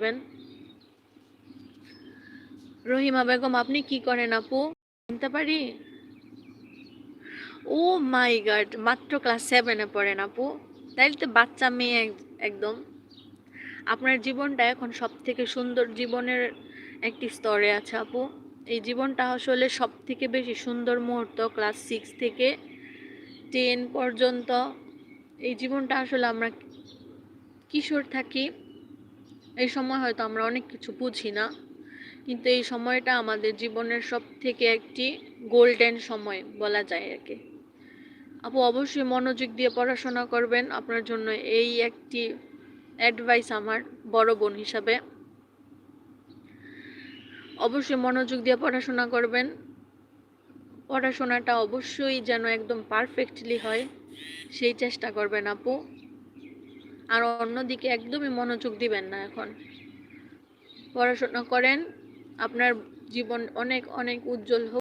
করবেন। রহিমা বেগম, আপনি কি করেন আপু, জানতে পারি? ও মাই গড, মাত্র ক্লাস 7-এ পড়েন আপু? তাইলে তো বাচ্চা মেয়ে একদম। আপনার জীবনটা এখন সব থেকে সুন্দর জীবনের একটি স্তরে আছে আপু। এই জীবনটা আসলে সব থেকে বেশি সুন্দর মুহূর্ত ক্লাস 6 থেকে 10 পর্যন্ত। এই জীবনটা আসলে আমরা কিশোর থাকি, এই সময় হয়তো আমরা অনেক কিছু বুঝি না, কিন্তু এই সময়টা আমাদের জীবনের সব থেকে একটি গোল্ডেন সময় বলা যায় একে। আপু অবশ্যই মনোযোগ দিয়ে পড়াশোনা করবেন, আপনার জন্য এই একটি অ্যাডভাইস আমার বড় বোন হিসাবে। অবশ্যই মনোযোগ দিয়ে পড়াশোনা করবেন, পড়াশোনাটা অবশ্যই যেন একদম পারফেক্টলি হয় সেই চেষ্টা করবেন আপু। আর অন্যদিকে একদমই মনোযোগ দিবেন না, এখন পড়াশোনা করেন, আপনার জীবন অনেক অনেক উজ্জ্বল হোক।